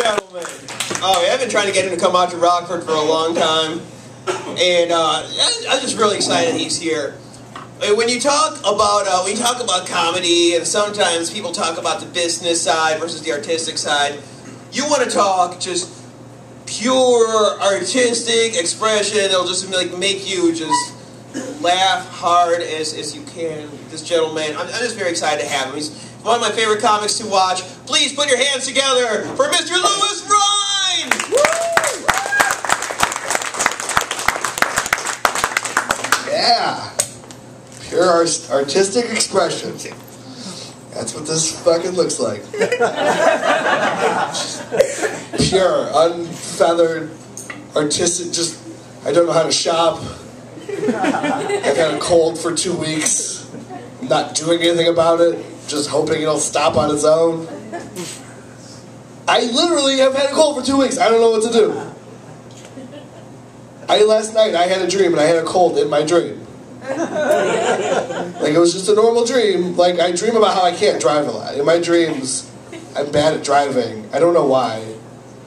gentlemen. Oh, yeah, I've been trying to get him to come out to Rockford for a long time, and I'm just really excited he's here. When you talk about comedy, and sometimes people talk about the business side versus the artistic side, you want to talk just pure artistic expression. It'll just like make you just laugh hard as you can. This gentleman, I'm just very excited to have him. He's one of my favorite comics to watch. Please put your hands together for Mr. Lewis Rhine! Yeah. Pure artistic expression. That's what this fucking looks like. Pure, unfeathered, artistic, just, I don't know how to shop. I've had a cold for 2 weeks. I'm not doing anything about it, just hoping it'll stop on its own. I literally have had a cold for 2 weeks. I don't know what to do. Last night I had a dream and I had a cold in my dream. Like it was just a normal dream. Like I dream about how I can't drive a lot. In my dreams, I'm bad at driving. I don't know why.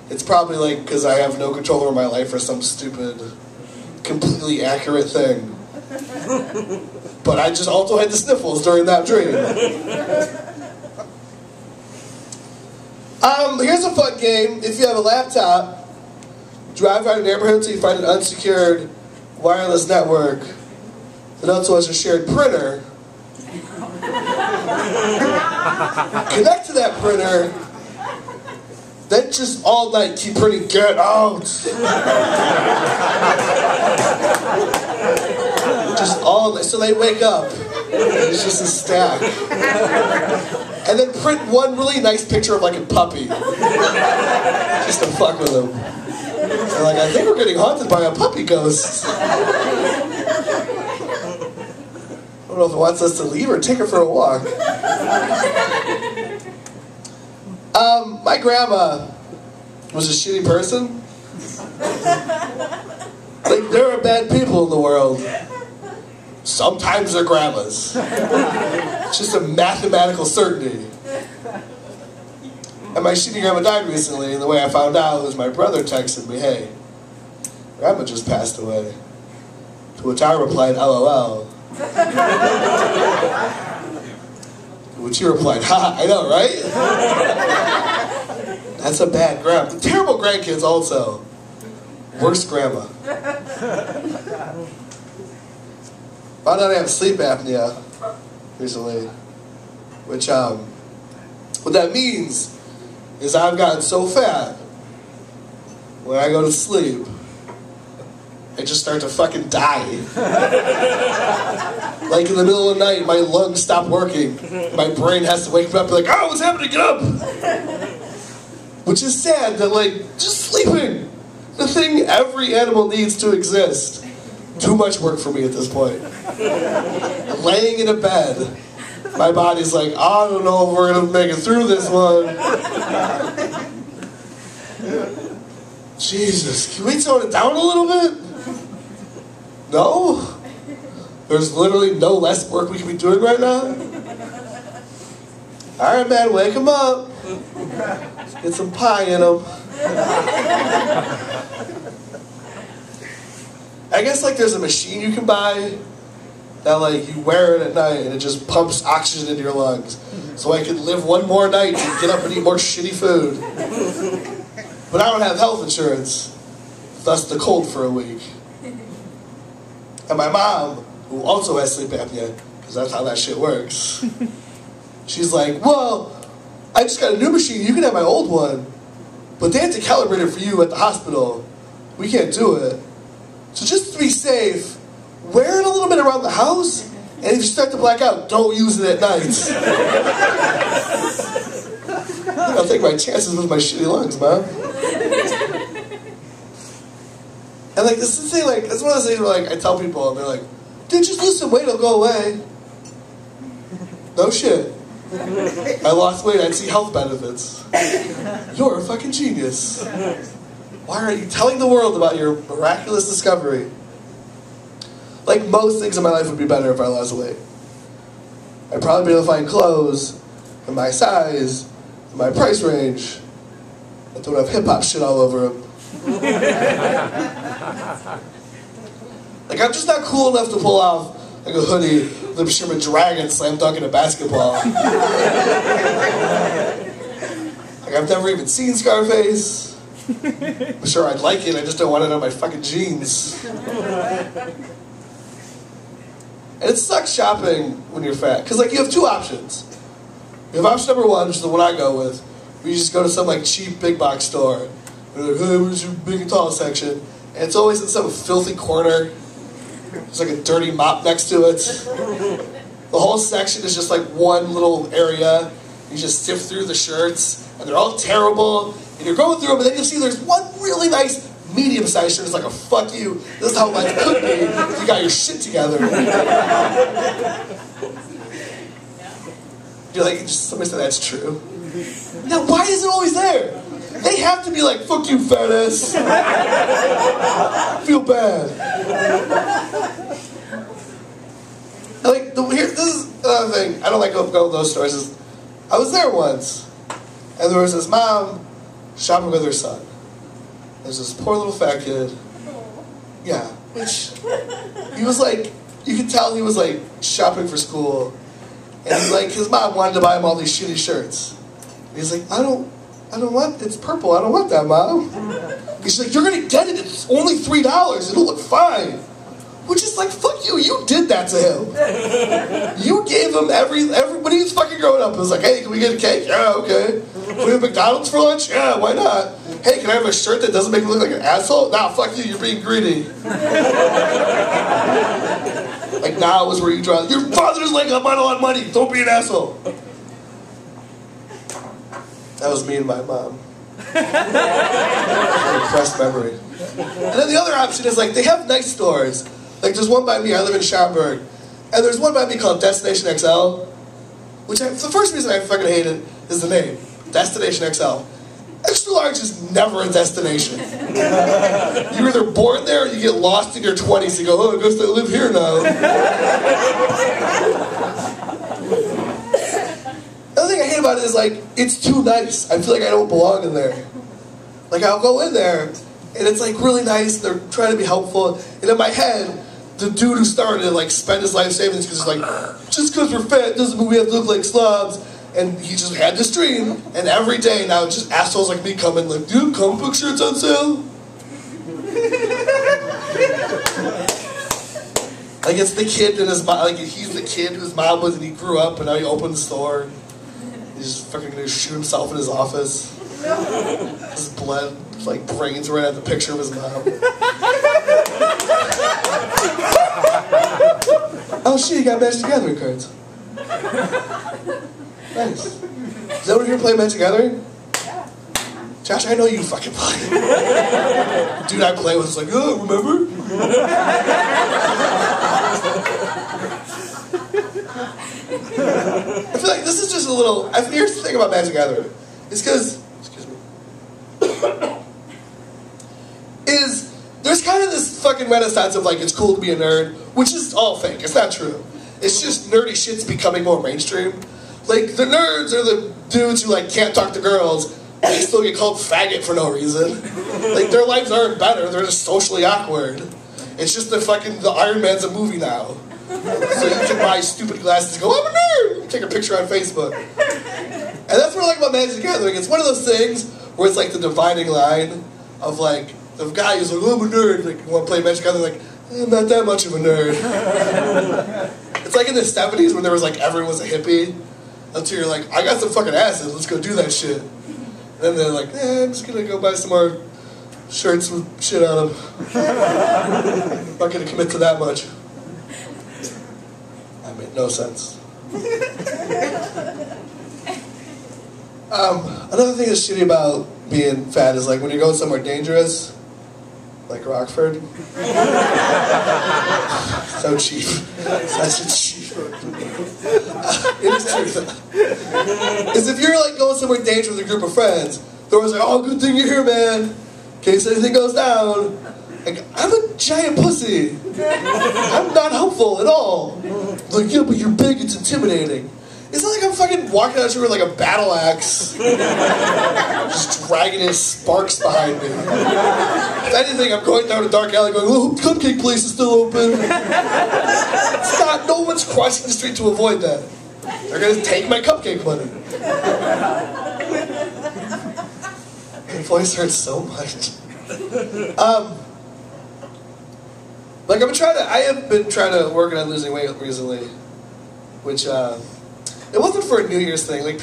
It's probably like because I have no control over my life or some stupid, completely accurate thing. But I just also had the sniffles during that dream. Here's a fun game. If you have a laptop, drive around a neighborhood until you find an unsecured wireless network that also has a shared printer. Connect to that printer, then just all night keep printing "Get Out." Just all night, so they wake up. It's just a stack. And then print one really nice picture of like a puppy. Just to fuck with them. They're like, I think we're getting haunted by a puppy ghost. I don't know if it wants us to leave or take her for a walk. My grandma was a shitty person. Like, there are bad people in the world. Sometimes they're grandmas. It's just a mathematical certainty. And my shitty grandma died recently, and the way I found out was my brother texted me, "Hey, grandma just passed away." To which I replied, "LOL." To which he replied, "Ha, I know, right?" That's a bad grandma. Terrible grandkids also. Worst grandma. Found out I have sleep apnea recently. Which, what that means is I've gotten so fat, when I go to sleep, I just start to fucking die. Like in the middle of the night, my lungs stop working. My brain has to wake me up and be like, "Oh, what's happening? Get up!" Which is sad that, like, just sleeping, the thing every animal needs to exist. Too much work for me at this point. Laying in a bed, my body's like, I don't know if we're gonna make it through this one. Jesus, can we tone it down a little bit? No? There's literally no less work we can be doing right now? Alright, man, wake him up. Get some pie in him. I guess, like, there's a machine you can buy that, like, you wear it at night and it just pumps oxygen into your lungs. So I could live one more night and get up and eat more shitty food. But I don't have health insurance, thus the cold for a week. And my mom, who also has sleep apnea, because that's how that shit works, she's like, "Well, I just got a new machine, you can have my old one, but they have to calibrate it for you at the hospital. We can't do it. So just to be safe, wear it a little bit around the house, and if you start to black out, don't use it at night." I'll take my chances with my shitty lungs, man. And like, this is the thing, like, it's one of those things where, like, I tell people, and they're like, "Dude, just lose some weight, it'll go away." No shit. I lost weight, I'd see health benefits. You're a fucking genius. Why are you telling the world about your miraculous discovery? Like, most things in my life would be better if I lost weight. I'd probably be able to find clothes in my size, in my price range. that don't have hip-hop shit all over them. Like, I'm just not cool enough to pull off like a hoodie with a Sherman Dragon slam dunking a basketball. Like, I've never even seen Scarface. I'm sure I'd like it, I just don't want it on my fucking jeans. And it sucks shopping when you're fat, because like you have two options. You have option number one, which is the one I go with, where you just go to some like cheap big box store, and they're like, hey, where's your big and tall section? And it's always in some filthy corner. There's like a dirty mop next to it. The whole section is just like one little area. You just sift through the shirts, and they're all terrible. And you're going through them, and then you see there's one really nice medium-sized shirt. It's like a fuck you. This is how life could be if you got your shit together. You're like, somebody said that's true. Now, why is it always there? They have to be like, fuck you, fat ass. Feel bad. Like, this is another thing. I don't like going to those stores. Is I was there once, and there was this mom shopping with her son. There's this poor little fat kid. Yeah, which he was like, you could tell he was like shopping for school, and like his mom wanted to buy him all these shitty shirts. And he's like, I don't want, it's purple. I don't want that, Mom. He's like, you're gonna get it. It's only $3. It'll look fine. Which is like, fuck you. You did that to him. You gave him every when he was fucking growing up. It was like, hey, can we get a cake? Yeah, okay. Can we have McDonald's for lunch? Yeah, why not? Hey, can I have a shirt that doesn't make me look like an asshole? Nah, fuck you. You're being greedy. Like now is where you draw. Your father's like, I'm on a lot of money. Don't be an asshole. That was me and my mom. Repressed memory. And then the other option is like they have nice stores. Like there's one by me. I live in Schaumburg, and there's one by me called Destination XL. Which the first reason I fucking hate it is the name, Destination XL. Extra large is never a destination. You're either born there or you get lost in your 20s and go, oh, I guess I live here now. The thing I hate about it is like, it's too nice. I feel like I don't belong in there. Like I'll go in there, and it's like really nice, they're trying to be helpful, and in my head, the dude who started it like spent his life savings because he's like, just because we're fat doesn't mean we have to look like slobs. And he just had this dream, and every day now just assholes like me come in like, do you have comic book shirts on sale? Like it's the kid and his mom, like he's the kid whose mom was and he grew up and now he opened the store. He's just fucking gonna shoot himself in his office. His blood, like brains right at the picture of his mom. Oh shit, you got Magic the Gathering cards. Nice. Is that what you're playing Magic the Gathering? Yeah. Josh, I know you fucking play. Dude I play with is like, oh, remember? I feel like this is just a little, here's the thing about Magic the Gathering. It's because, excuse me, there's kind of this fucking renaissance of like, it's cool to be a nerd, which is all fake, it's not true. It's just nerdy shit's becoming more mainstream. Like, the nerds are the dudes who like can't talk to girls, they still get called faggot for no reason. Like, their lives aren't better, they're just socially awkward. It's just the Iron Man's a movie now. So you can buy stupid glasses and go, I'm a nerd! Take a picture on Facebook. And that's what I like about Magic the Gathering. It's one of those things where it's like the dividing line of like, the guy who's like, oh, I'm a nerd. Like, you want to play Magic the Gathering? Like, I'm not that much of a nerd. It's like in the 70s when there was like, everyone was a hippie. Until you're like, I got some fucking acid, let's go do that shit. And then they're like, I'm just gonna go buy some more shirts with shit on them. I'm not gonna commit to that much. That made no sense. Another thing that's shitty about being fat is like when you're going somewhere dangerous, like Rockford. So cheap. Such a cheap. It is true. Is if you're like going somewhere dangerous with a group of friends, they're always like, oh, good thing you're here, man. In case anything goes down. Like, I'm a giant pussy. I'm not helpful at all. Like, yeah, but you're big, it's intimidating. It's not like I'm fucking walking out here with like a battle axe, just dragging his sparks behind me. If anything, I'm going down a dark alley going, oh, cupcake place is still open. It's not, no one's crossing the street to avoid that. They're gonna take my cupcake money. My voice hurts so much. Like I have been trying to work on losing weight recently, which it wasn't for a New Year's thing. Like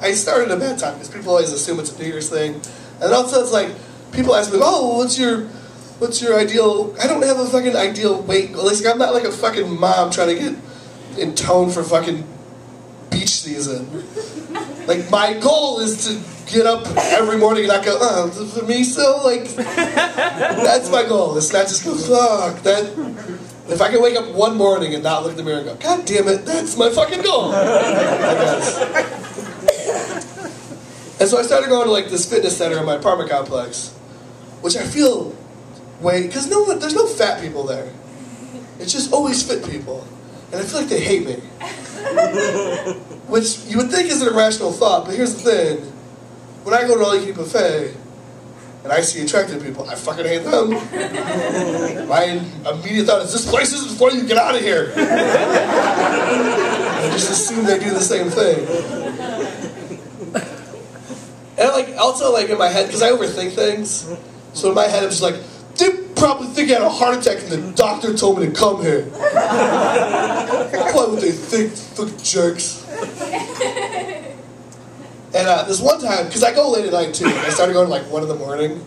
I started at a bad time because people always assume it's a New Year's thing, and also it's like people ask me, oh, what's your ideal? I don't have a fucking ideal weight. Like I'm not like a fucking mom trying to get in tone for fucking beach season. Like my goal is to get up every morning and not go, oh, for me still, like, that's my goal. It's not just go, fuck, that, if I can wake up one morning and not look in the mirror and go, God damn it, that's my fucking goal. I guess. And so I started going to like this fitness center in my apartment complex, which I feel because there's no fat people there. It's just always fit people. And I feel like they hate me. Which you would think is an irrational thought, but here's the thing. When I go to all-you-can-eat buffet, and I see attractive people, I fucking hate them. My immediate thought is, this place isn't for you, get out of here. I just assume they do the same thing. And also in my head, because I overthink things, so in my head I'm just like, they probably think I had a heart attack and the doctor told me to come here. Why would they think, fucking jerks? And this one time, because I go late at night too, I started going like 1 in the morning,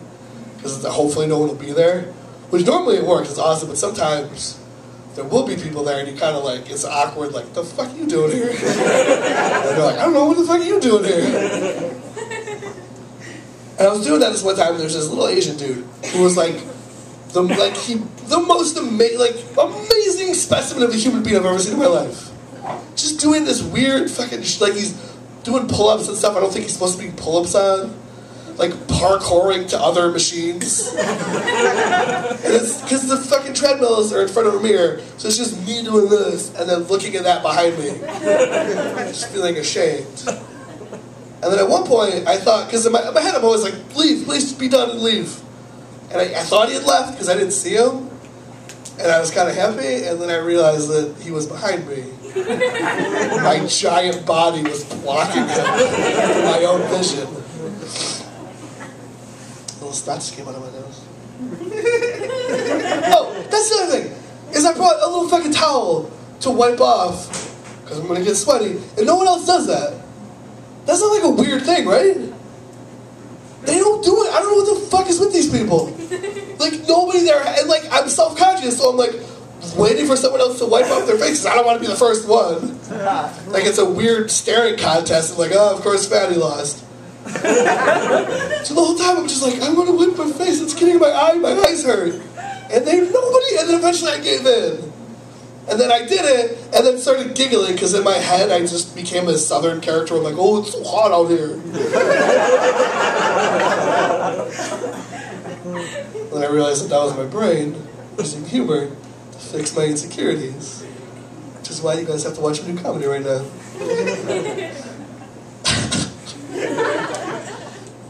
because hopefully no one will be there, which normally it works, it's awesome, but sometimes there will be people there and you kind of like, it's awkward, like, the fuck are you doing here? And they're like, I don't know, what the fuck are you doing here? And I was doing that this one time, and there's this little Asian dude who was like, the most amazing specimen of a human being I've ever seen in my life. Just doing this weird fucking, like he's doing pull-ups and stuff I don't think he's supposed to be pull-ups on. Like parkouring to other machines. And it's because the fucking treadmills are in front of a mirror, so it's just me doing this and then looking at that behind me. Just feeling ashamed. And then at one point I thought, because in my head I'm always like, leave, please be done and leave. And I thought he had left because I didn't see him. And I was kind of happy, and then I realized that he was behind me. My giant body was blocking him from my own vision. A little snot just came out of my nose. Oh, that's the other thing, is I brought a little fucking towel to wipe off, because I'm going to get sweaty, and no one else does that. That's not like a weird thing, right? They don't do it. I don't know what the fuck is with these people. Like, nobody there, and like, I'm self-conscious, so I'm like, waiting for someone else to wipe off their faces. I don't want to be the first one. Like, it's a weird staring contest. I'm like, oh, of course Fatty lost. So the whole time I'm just like, I want to wipe my face. It's getting in my eye. My eyes hurt. And nobody, and then eventually I gave in. And then I did it, and then started giggling, because in my head I just became a southern character. I'm like, oh, it's so hot out here. Then I realized that was my brain using humor to fix my insecurities. Which is why you guys have to watch a new comedy right now.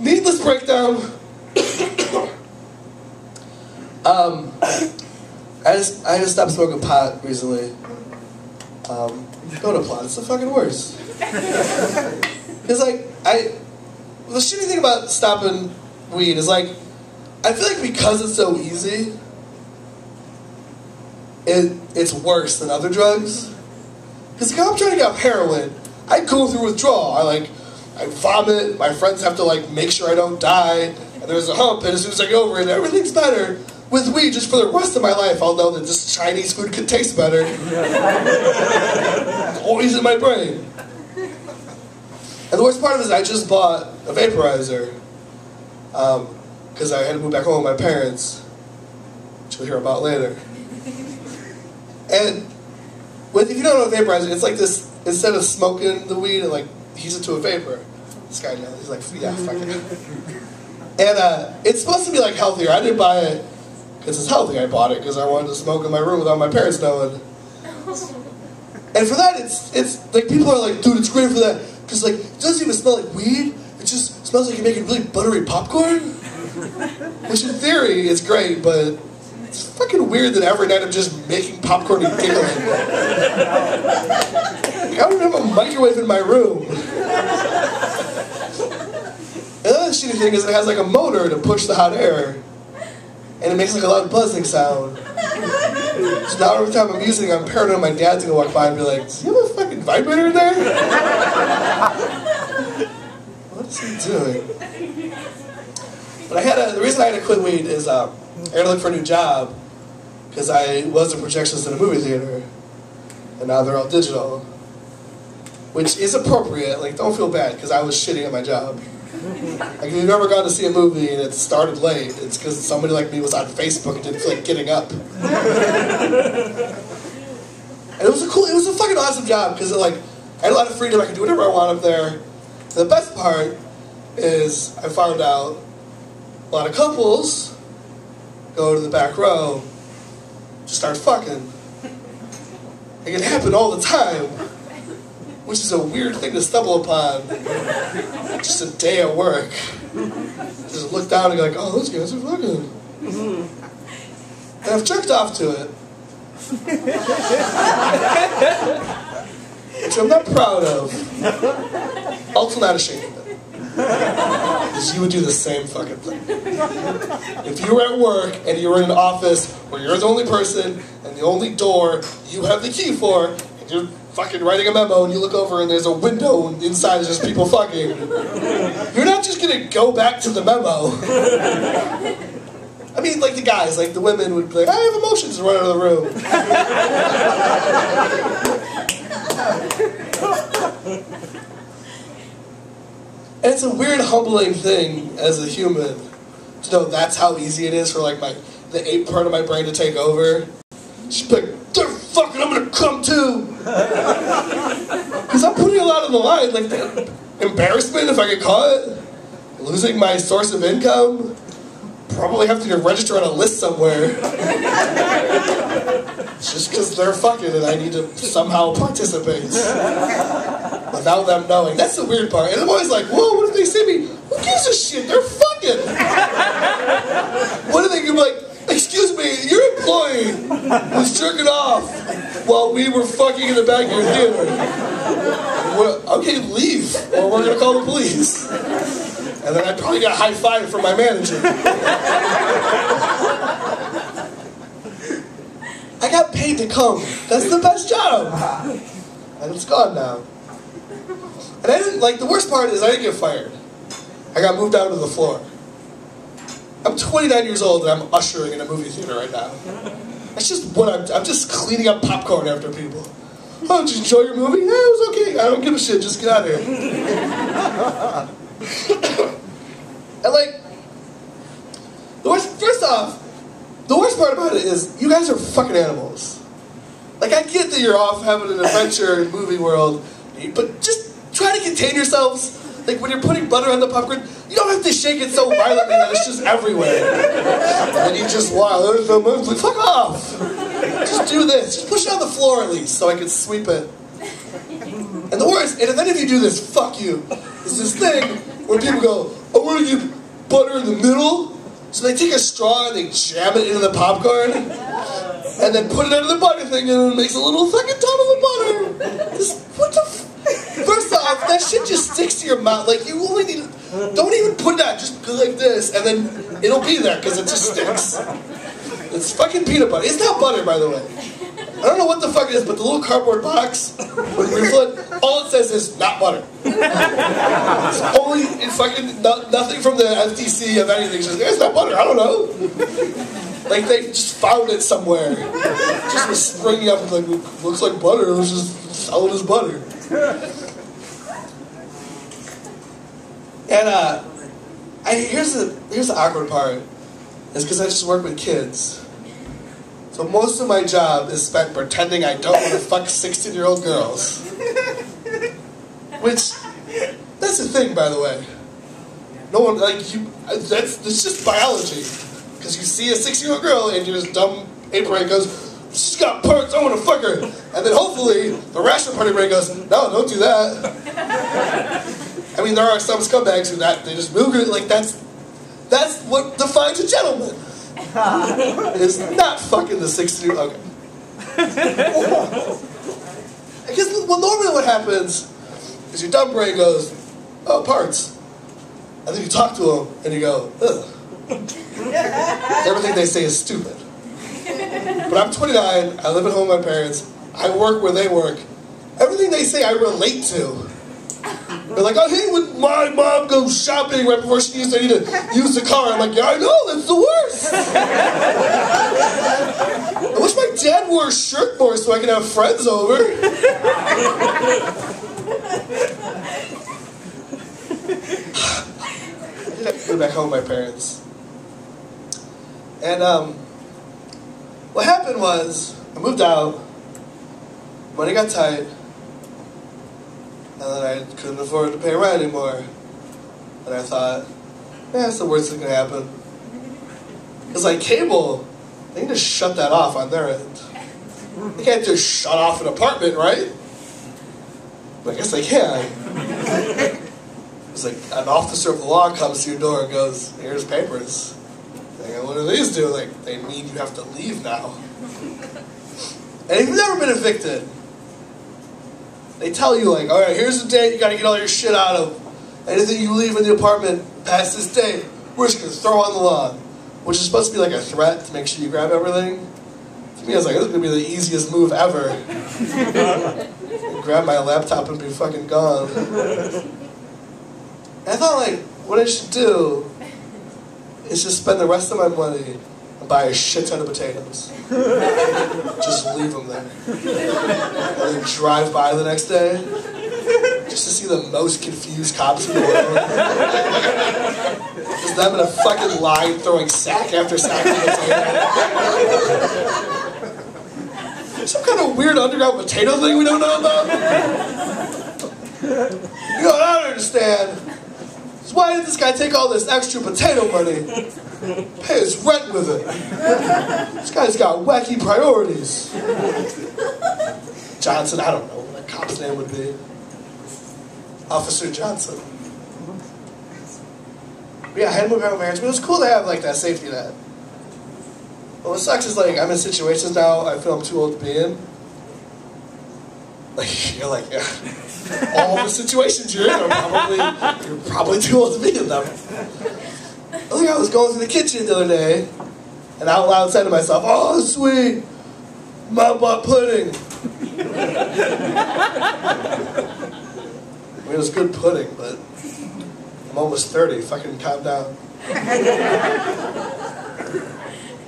Needless breakdown. I just stopped smoking pot recently. Don't apply. It's the fucking worst. It's like the shitty thing about stopping weed is like, I feel like because it's so easy, it's worse than other drugs. Because if I'm trying to get off heroin, I go through withdrawal. I vomit. My friends have to like make sure I don't die. And there's a hump, and as soon as I get over it, everything's better. With weed, just for the rest of my life, I'll know that this Chinese food could taste better. It's always in my brain. And the worst part of it is I just bought a vaporizer. Because I had to move back home with my parents, which we'll hear about later. And if you don't know what a vaporizer, it's like this, instead of smoking the weed, it like heats it to a vapor. This guy knows, he's like, yeah, fuck it. And it's supposed to be like healthier. I didn't buy it because it's healthy. I bought it because I wanted to smoke in my room without my parents knowing. And for that, it's like, people are like, dude, it's great for that. Because, like, it doesn't even smell like weed. It just smells like you're making really buttery popcorn. Which in theory is great, but it's fucking weird that every night I'm just making popcorn and giggling. Like, I don't have a microwave in my room. And the other shitty thing is it has like a motor to push the hot air. And it makes like a loud buzzing sound. So now every time I'm using it, I'm paranoid my dad's gonna walk by and be like, does he have a fucking vibrator in there? What is he doing? But the reason I had to quit weed is I had to look for a new job because I was in projections in a movie theater. And now they're all digital. Which is appropriate, like, don't feel bad because I was shitting at my job. Like, if you've ever gone to see a movie and it started late, it's because somebody like me was on Facebook and didn't feel like getting up. And it was a fucking awesome job because I had a lot of freedom. I could do whatever I want up there. And the best part is I found out a lot of couples go to the back row, just start fucking. Like, it happened all the time. Which is a weird thing to stumble upon. Just a day at work. Just look down and go like, oh, those guys are fucking. And I've jerked off to it. Which I'm not proud of. Also not ashamed of it. Because you would do the same fucking thing. If you were at work and you were in an office where you're the only person and the only door you have the key for, and you're fucking writing a memo and you look over and there's a window and inside is just people fucking, you're not just gonna go back to the memo. I mean, like the guys, like the women would be like, I have emotions, and run out of the room. And it's a weird, humbling thing as a human to know that's how easy it is for like the ape part of my brain to take over. She'd be like, they're fucking, I'm gonna come too. Because I'm putting a lot on the line, like the embarrassment if I get caught, losing my source of income, probably have to register on a list somewhere. Just because they're fucking and I need to somehow participate. Without them knowing. That's the weird part. And I'm always like, whoa, what if they see me? Who gives a shit? They're fucking. What are they gonna be like? Excuse me, your employee was jerking off while we were fucking in the back of your theater. Well, okay, leave, or we're gonna call the police. And then I'd probably get a high five from my manager. I got paid to come. That's the best job. And it's gone now. And I didn't, like, the worst part is I didn't get fired. I got moved out to the floor. I'm 29 years old and I'm ushering in a movie theater right now. That's just what I'm just cleaning up popcorn after people. Oh, did you enjoy your movie? Yeah, it was okay. I don't give a shit. Just get out of here. And like, first off, the worst part about it is you guys are fucking animals. Like, I get that you're off having an adventure in movie world, but just try to contain yourselves. Like, when you're putting butter on the popcorn, you don't have to shake it so violently that it's just everywhere. And you just, wow, there's no move. Like, fuck off. Just do this. Just push it on the floor at least so I can sweep it. And the worst, and if any of you do this, fuck you, is this thing where people go, I want to get butter in the middle. So they take a straw and they jam it into the popcorn. And then put it under the butter thing and it makes a little fucking tunnel of butter. Just, what the First off, that shit just sticks to your mouth. Like, you only need, don't even put it out, just go like this, and then it'll be there, because it just sticks. It's fucking peanut butter. It's not butter, by the way. I don't know what the fuck it is, but the little cardboard box with your foot, all it says is, not butter. It's only, it's fucking, nothing from the FTC of anything. It's just, it's not butter, I don't know. Like, they just found it somewhere. Just was springing up and like, looks like butter, it was just selling as butter. And here's the awkward part, is because I just work with kids. So most of my job is spent pretending I don't want to fuck 16-year-old girls. Which, that's the thing, by the way. No one, like, it's just biology. Because you see a 16-year-old girl and your dumb ape brain goes, she's got parts, I want to fuck her. And then hopefully, the rational party brain goes, no, don't do that. I mean, there are some scumbags who they just move it, like that's what defines a gentleman. It's not fucking the 62, okay. Because, well, normally what happens is your dumb brain goes, oh, parts. And then you talk to them, and you go, ugh. Everything they say is stupid. But I'm 29, I live at home with my parents, I work where they work. Everything they say I relate to. They're like, I hate when my mom goes shopping right before she needs to use the car. I'm like, yeah, I know, that's the worst. I wish my dad wore a shirt more so I could have friends over. I go back home with my parents. And what happened was, I moved out, money got tight, and then I couldn't afford to pay rent anymore. And I thought, that's the worst that can happen. Because like cable, they can just shut that off on their end. They can't just shut off an apartment, right? But I guess they can. It's like an officer of the law comes to your door and goes, here's papers. Like, what do these do? Like, they mean you have to leave now. And if you've never been evicted, they tell you like, all right, here's the date you gotta get all your shit out of. Anything you leave in the apartment past this date, we're just gonna throw on the lawn. Which is supposed to be like a threat to make sure you grab everything. To me, I was like, this is gonna be the easiest move ever. Grab my laptop and be fucking gone. And I thought like, what I should do is just spend the rest of my money and buy a shit ton of potatoes. Just leave them there. And then drive by the next day just to see the most confused cops in the world. Just them in a fucking line throwing sack after sack of potatoes. Some kind of weird underground potato thing we don't know about? You know what I don't understand? So why did this guy take all this extra potato money, pay his rent with it? This guy's got wacky priorities. Johnson, I don't know what that cop's name would be. Officer Johnson. But yeah, I had to move out with my parents, but it was cool to have like that safety net. But what sucks is like I'm in situations now I feel I'm too old to be in. Like you're like, yeah. All the situations you're in are you're probably too old to be in them. I think I was going through the kitchen the other day, and out loud said to myself, "Oh, sweet, Mom bought pudding." I mean, it was good pudding, but I'm almost 30. Fucking calm down.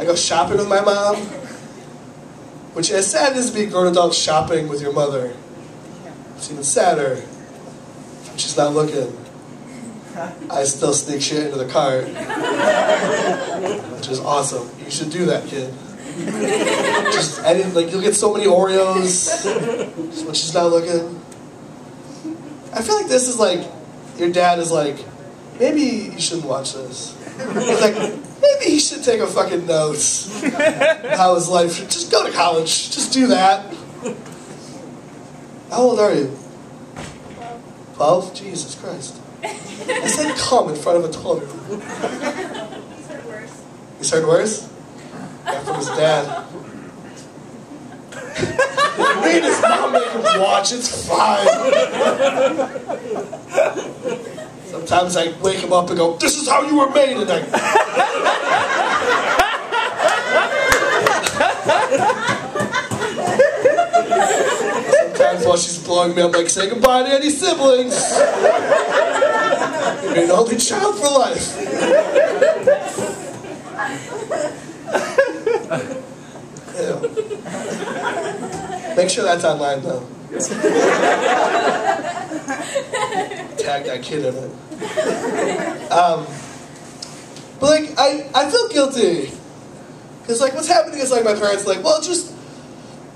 I go shopping with my mom, which as sad as to be grown adults shopping with your mother, it's even sadder. She's not looking. I still sneak shit into the cart, which is awesome. You should do that, kid. Just like you'll get so many Oreos when she's not looking. I feel like this is like your dad is like, maybe you shouldn't watch this. He's like, maybe he should take a fucking note how his life should just go to college. Just do that. How old are you? 12? Jesus Christ. I said come in front of a 12-year-old. He's heard worse. He's heard worse? Yeah, from his dad. Me and his mom make him watch, it's fine. Sometimes I wake him up and go, this is how you were made, and sometimes while she's blowing me, I'm like, say goodbye to any siblings. You're an only child for life. Ew. Make sure that's online, though. Tag that kid in it. But like, I feel guilty. Because like, what's happening is like my parents are like, well, just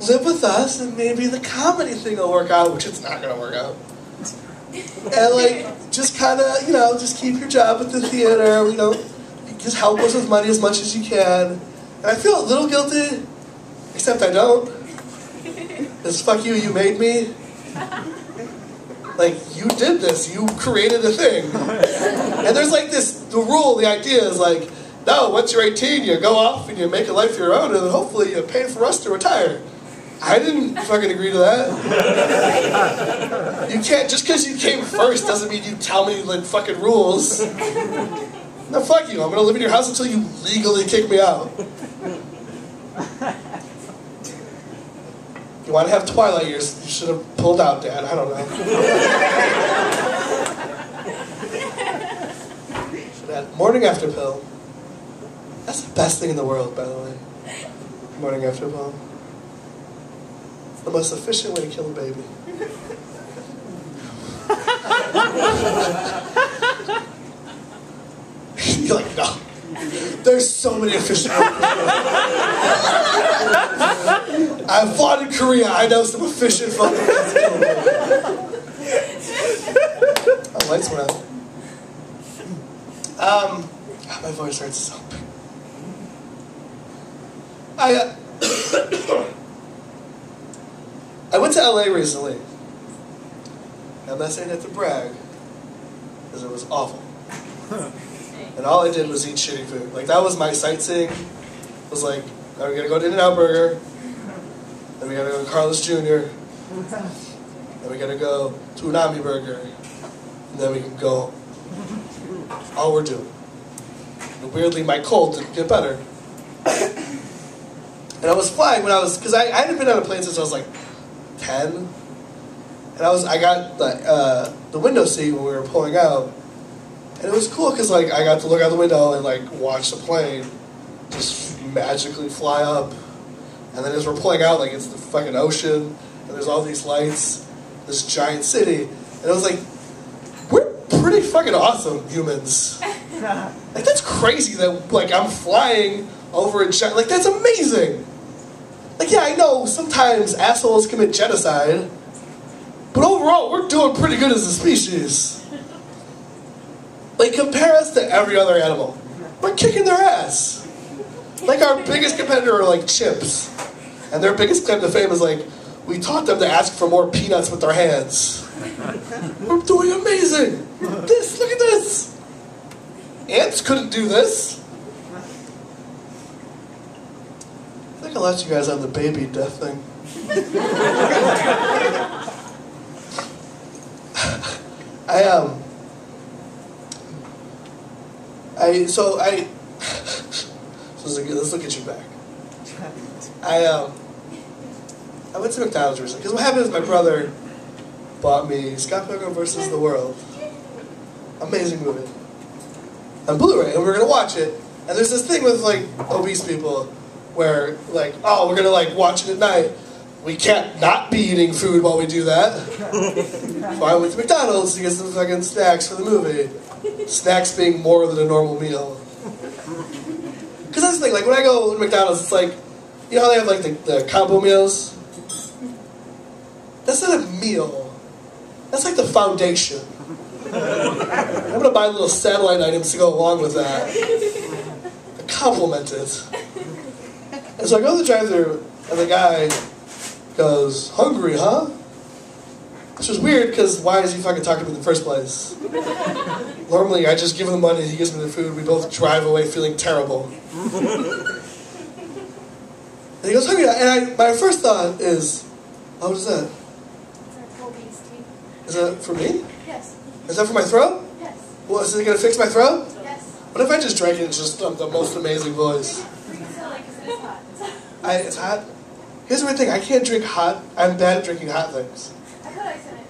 live with us and maybe the comedy thing will work out, which it's not going to work out. And like, just kind of, you know, just keep your job at the theater, you know, just help us with money as much as you can. And I feel a little guilty, Except I don't. Because fuck you, you made me. Like, you did this, you created a thing. And there's like the rule, the idea is like, no, once you're 18, you go off and you make a life of your own, and then hopefully you pay for us to retire. I didn't fucking agree to that. You can't, just because you came first doesn't mean you tell me like fucking rules. No, fuck you, I'm gonna live in your house until you legally kick me out. You want to have twilight years, you should have pulled out, Dad, I don't know. Should have had morning after pill. That's the best thing in the world, by the way. Morning after pill. It's the most efficient way to kill a baby. You're like, no. There's so many efficient ways. I've fought in Korea. I know some efficient fucking ways to kill a baby. Oh, lights went out. My voice hurts so bad. I went to LA recently. I'm not saying that to brag, because it was awful. And all I did was eat shitty food. Like, that was my sightseeing. It was like, oh, we gotta go to In-N-Out Burger, then we gotta go to Carl's Jr., then we gotta go to Unami Burger, and then we can go home. That's all we're doing. And weirdly, my cold didn't get better. And I was flying when because I hadn't been on a plane since I was like 10. And I got the window seat when we were pulling out. And it was cool because like I got to look out the window and like watch the plane just magically fly up. And then as we're pulling out, like it's the fucking ocean, and there's all these lights, this giant city. And it was like, we're pretty fucking awesome humans. Like that's crazy that like I'm flying over a giant, like that's amazing. Like yeah, I know sometimes assholes commit genocide, but overall we're doing pretty good as a species. Like compare us to every other animal. We're kicking their ass. Like our biggest competitor are like chimps. And their biggest claim to fame is like, we taught them to ask for more peanuts with their hands. We're doing amazing. Look at this. Ants couldn't do this. I think I let you guys on the baby death thing. Let's look at you back. I went to McDonald's recently, because what happened is my brother bought me Scott Pilgrim vs. the World. Amazing movie. On Blu-ray, and we were going to watch it, and there's this thing with like obese people where like, oh, we're going to like watch it at night. We can't not be eating food while we do that. So I went to McDonald's to get some fucking snacks for the movie. Snacks being more than a normal meal. Because that's the thing, like when I go to McDonald's, it's like, you know how they have like the combo meals? That's not a meal. That's like the foundation. I'm going to buy little satellite items to go along with that. To complement it. And so I go to the drive-thru, and the guy goes, "Hungry, huh?" Which is weird, because why is he fucking talking to me in the first place? Normally, I just give him the money, he gives me the food, we both drive away feeling terrible. And he goes, "Hungry," and my first thought is, oh, what is that? It's our obesity. Is that for me? Yes. Is that for my throat? Yes. Well, is it going to fix my throat? Yes. What if I just drank it and just the most amazing voice? It's hot. It's hot? Here's the weird thing, I can't drink hot. I'm bad at drinking hot things. I thought I said it.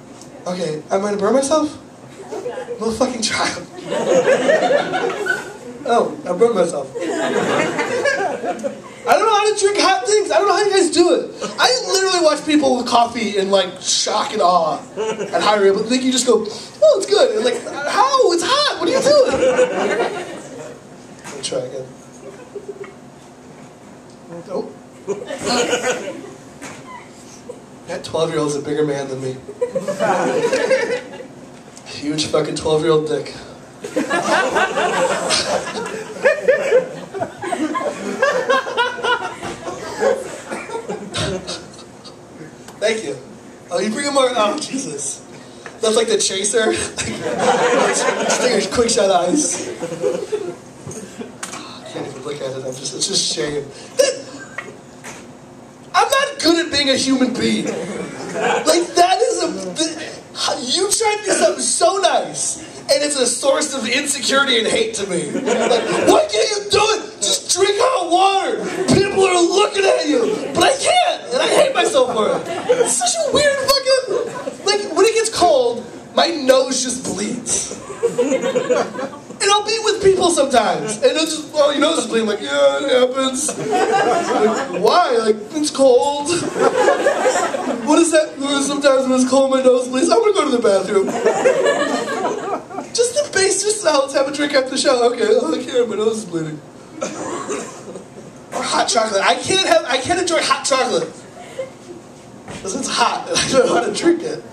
Okay, am I going to burn myself? I'm a fucking child. Oh, I burned myself. I don't know how to drink hot things. I don't know how you guys do it. I literally watch people with coffee in like shock and awe at high rate, but think you just go, oh, it's good. And like, how? It's hot. What are you doing? Let me try again. Oh. That 12-year-old's a bigger man than me. Huge fucking 12-year-old dick. more, oh, Jesus. That's like the chaser. Just take a quick shot of ice. I can't even look at it. It's just shame. I'm not good at being a human being. Like, that is you tried to do something so nice, and it's a source of insecurity and hate to me. Like, why can't you do it? Just drink hot water. People are looking at you. But I can't, and I hate myself for it. It's such a weird fucking... Like, when it gets cold, my nose just bleeds. And I'll be with people sometimes, and it'll just, oh, your nose is bleeding. I'm like, yeah, it happens. Like, why? Like, it's cold. What is that? Sometimes when it's cold, my nose bleeds. I'm gonna go to the bathroom. Just the base, just let's have a drink after the show. Okay, oh, I can't, my nose is bleeding. Or hot chocolate. I can't enjoy hot chocolate. Because it's hot, and I don't know how to drink it.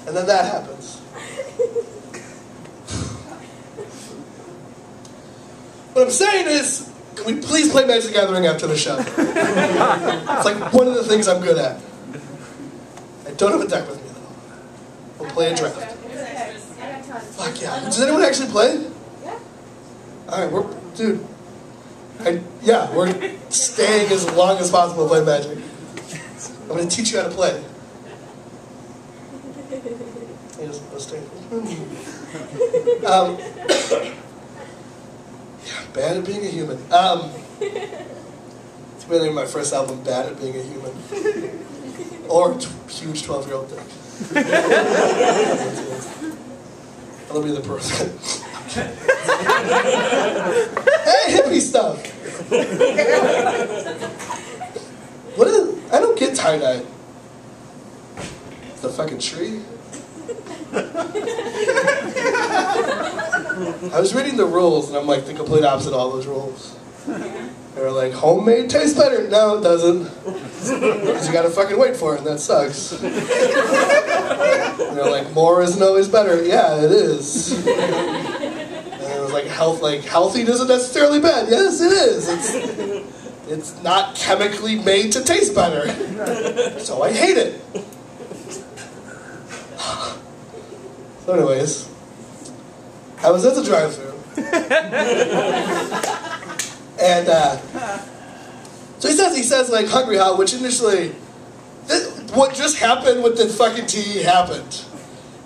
And then that happens. What I'm saying is, can we please play Magic the Gathering after the show? It's like one of the things I'm good at. I don't have a deck with me, though. We'll play a draft. Fuck yeah. Does anyone actually play? Yeah. Alright, we're staying as long as possible to play Magic. I'm going to teach you how to play. Bad at being a human. It's really my first album, Bad at Being a Human. Or huge 12-year-old thing. I'll be the person. Hey, hippie stuff! I don't get tie-dye. It's the fucking tree. I was reading the rules, and I'm like the complete opposite of all those rules. They were like, homemade tastes better. No, it doesn't. Because you gotta fucking wait for it, and that sucks. And they're like, more isn't always better. Yeah, it is. And it was like, healthy isn't necessarily bad. Yes, it is. It's not chemically made to taste better. So I hate it. So anyways, I was at the drive-thru, and so he says like hungry how, which initially, what just happened with the fucking tea happened,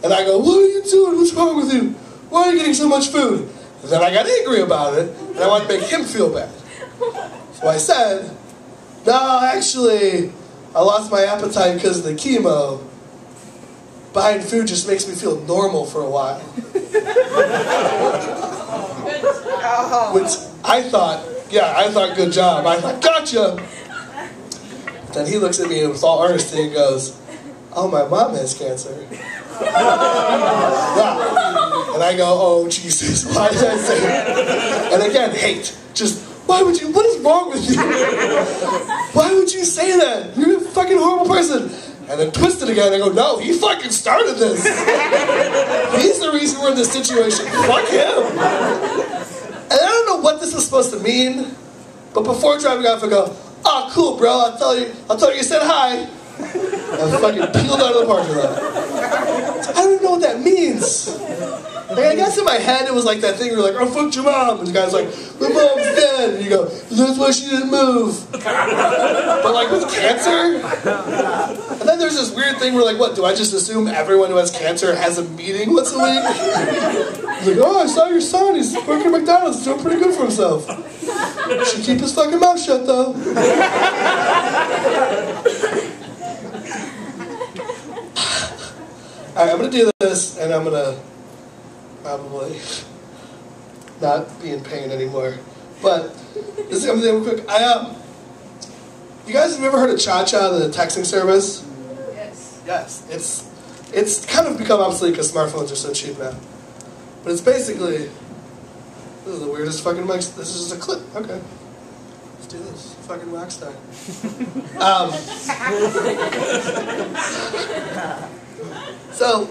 and I go, what are you doing? What's wrong with you? Why are you getting so much food? And then I got angry about it, and I wanted to make him feel bad. So I said, no, actually, I lost my appetite because of the chemo. Buying food just makes me feel normal for a while. Which I thought, good job. I thought, gotcha. Then he looks at me with all earnestness and goes, oh, my mom has cancer. Yeah. And I go, oh, Jesus, why did I say that? And again, hate. Just, what is wrong with you? Why would you say that? You're a fucking horrible person. And then twist it again and I go, no, he fucking started this. He's the reason we're in this situation. Fuck him. And I don't know what this is supposed to mean, but before driving off I go, oh, cool, bro, I'll tell you you said hi. And I fucking peeled out of the parking lot. I don't even know what that means. Like, I guess in my head it was like that thing where you're like, oh, fuck your mom. And the guy's like, my mom's dead. And you go, that's why she didn't move. But like with cancer? And then there's this weird thing where like, what, do I just assume everyone who has cancer has a meeting once a week? Like, oh, I saw your son. He's working at McDonald's. He's doing pretty good for himself. Should keep his fucking mouth shut, though. Alright, I'm going to do this, and I'm going to probably not be in pain anymore. But this is something real quick. You guys have ever heard of Cha-Cha, the texting service? Yes. Yes. It's kind of become obsolete because smartphones are so cheap now. But it's basically, this is the weirdest fucking mic. This is just a clip. Okay. Let's do this. Fucking rock star. So,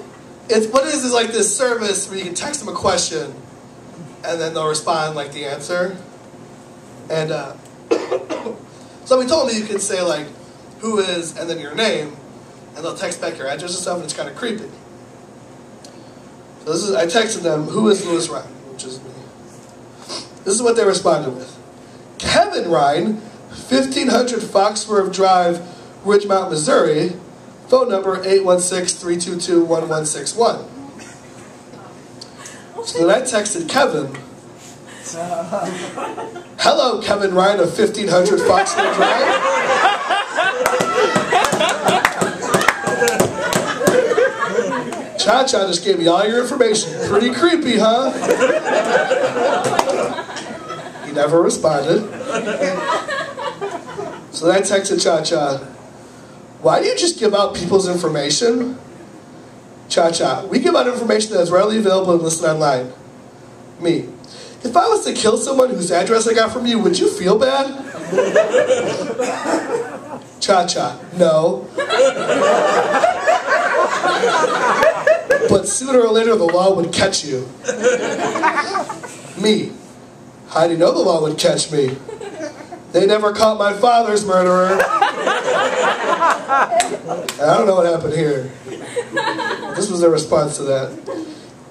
what it is like this service where you can text them a question, and then they'll respond like the answer. And so we told me you could say like, who is, and then your name. and they'll text back your address and stuff, and it's kind of creepy. So I texted them, who is Louis Ryan? Which is me. This is what they responded with. Kevin Ryan, 1500 Foxworth Drive, Ridgemont, Missouri. Phone number 816-322-1161. So then I texted Kevin. Hello, Kevin Ryan of 1500 Foxworth Drive. Cha-Cha just gave me all your information. Pretty creepy, huh? He never responded. So then I texted Cha-Cha, why do you just give out people's information? Cha-Cha, we give out information that is readily available and listed online. Me, if I was to kill someone whose address I got from you, would you feel bad? Cha-Cha, no. But sooner or later the law would catch you. Me, how do you know the law would catch me? They never caught my father's murderer. I don't know what happened here. This was their response to that.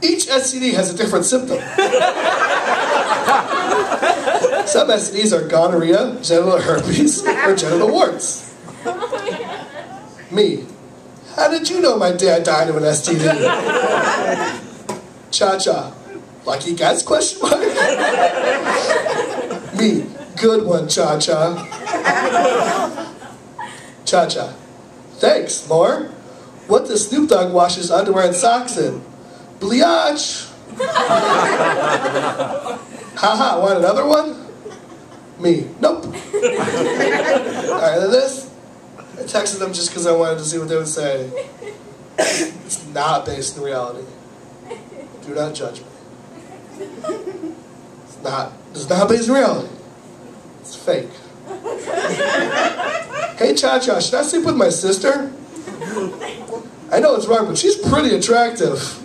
Each STD has a different symptom. Some STDs are gonorrhea, genital herpes, or genital warts. Me, how did you know my dad died of an STD? Cha-Cha, lucky guess, question mark? Me, good one, Cha-Cha. Cha-Cha, thanks, more? What does Snoop Dogg wash his underwear and socks in? Bleach! Haha, want another one? Me, nope. Alright, then this, I texted them just because I wanted to see what they would say. It's not based in reality. Do not judge me. It's not based in reality. It's fake. Hey Cha-Cha, should I sleep with my sister? I know it's wrong, but she's pretty attractive.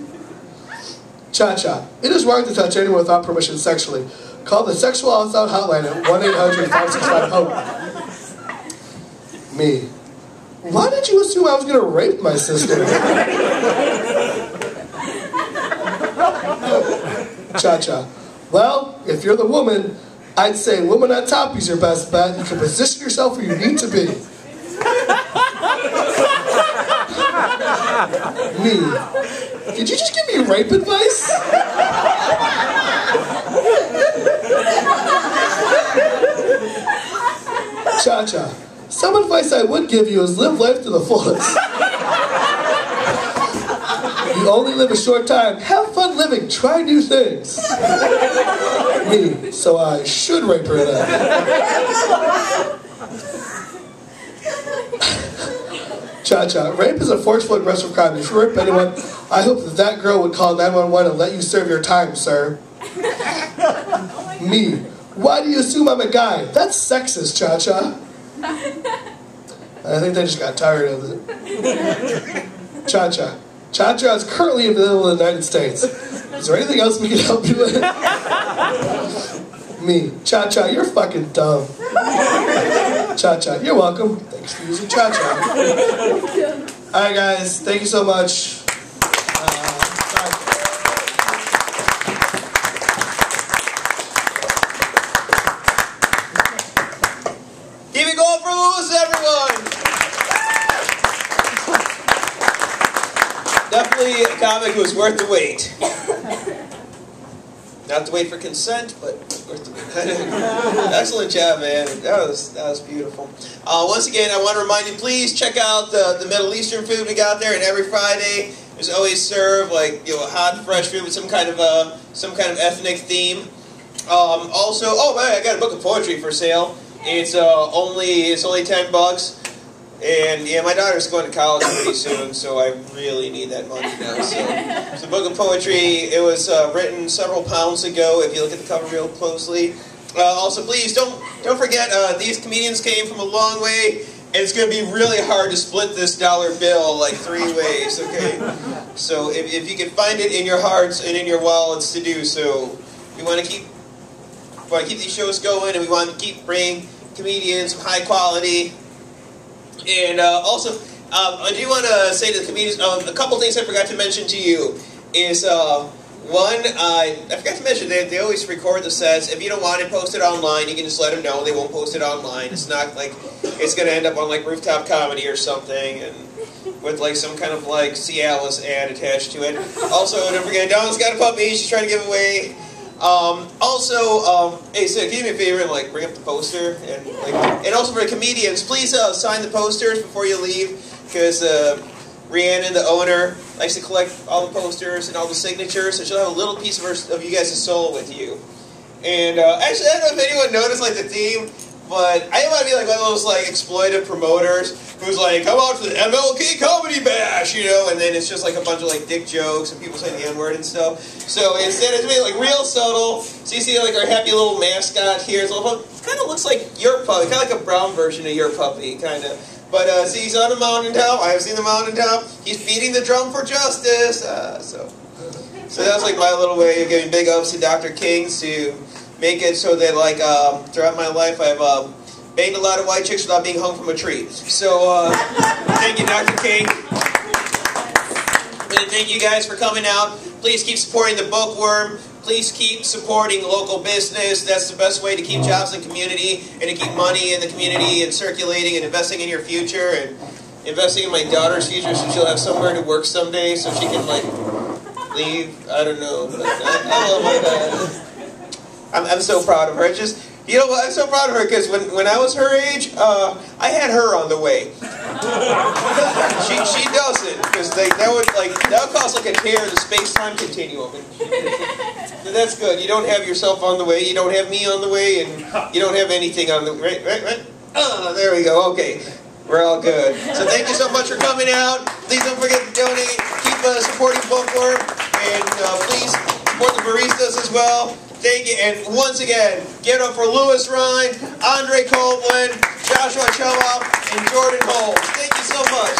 Cha-Cha, it is wrong to touch anyone without permission sexually. Call the Sexual Assault Hotline at 1-800-565-HOPE. Me, why did you assume I was going to rape my sister? Cha-Cha, well, if you're the woman, I'd say woman on top is your best bet. You can position yourself where you need to be. Me, did you just give me rape advice? Cha-Cha, some advice I would give you is live life to the fullest. You only live a short time. Have fun living. Try new things. Me, so I should rape her then. Cha-Cha, rape is a forceful aggressive crime. If you rape anyone, I hope that girl would call 911 and let you serve your time, sir. Me, why do you assume I'm a guy? That's sexist, Cha-Cha. I think they just got tired of it. Cha-Cha, Cha-Cha is currently available in the United States. Is there anything else we can help you with? Me, Cha-Cha, you're fucking dumb. Cha-Cha, you're welcome. Thanks for using Cha-Cha. Alright guys, thank you so much. Keep it going for Louis, everyone! Definitely a comic who was worth the wait. Not to wait for consent, but worth the wait. Excellent job, man. That was beautiful. Once again, I want to remind you, please check out the Middle Eastern food we got there. And every Friday, there's always served hot, fresh food with some kind of ethnic theme. Also, oh man, I got a book of poetry for sale. It's only $10. And yeah, my daughter's going to college pretty soon, so I really need that money now. So it's a book of poetry. It was written several pounds ago. If you look at the cover real closely. Also, please don't forget these comedians came from a long way, and it's going to be really hard to split this dollar bill like 3 ways. Okay, so if you can find it in your hearts and in your wallets to do so, we want to keep these shows going, and we want to keep bringing comedians of high quality. And also, I do want to say to the comedians, a couple things I forgot to mention to you is, one, I forgot to mention, they always record the sets. If you don't want it posted online, you can just let them know. They won't post it online. It's not like it's going to end up on like Rooftop Comedy or something, and with like some kind of like Cialis ad attached to it. Also, don't forget, Dawn's got a puppy she's trying to give away. Hey, so can you do me a favor and like bring up the poster, and also for the comedians, please sign the posters before you leave, because Rhiannon, the owner, likes to collect all the posters and all the signatures, so she'll have a little piece of you guys' soul with you. And actually, I don't know if anyone noticed like the theme, but I want to be like one of those like exploitive promoters who's like, come out to the MLK Comedy Bash, you know, and then it's just like a bunch of like dick jokes and people saying the N-word and stuff. So instead it's made like real subtle. So you see like our happy little mascot here. It kind of looks like your puppy, kind of like a brown version of your puppy, kind of. But see, he's on the mountaintop. I have seen the mountaintop. He's beating the drum for justice. So that's like my little way of giving big ups to Dr. King's to make it so that like throughout my life I've banged a lot of white chicks without being hung from a tree. So thank you, Dr. King. And thank you guys for coming out. Please keep supporting the Bookworm. Please keep supporting local business. That's the best way to keep jobs in the community and to keep money in the community and circulating and investing in your future and investing in my daughter's future so she'll have somewhere to work someday so she can like leave. I don't know. But I love my dad. I'm so proud of her. You know what? I'm so proud of her because when I was her age, I had her on the way. she doesn't, because that would cause like a tear in the space-time continuum. So that's good. You don't have yourself on the way. You don't have me on the way, and you don't have anything on the way. Right. Oh, there we go. Okay, we're all good. So thank you so much for coming out. Please don't forget to donate. Keep supporting Bookworm, and please support the baristas as well. Thank you, and once again, give it up for Louis Rhine, Andre Copeland, Joshua Chowoff, and Jordan Holmes. Thank you so much.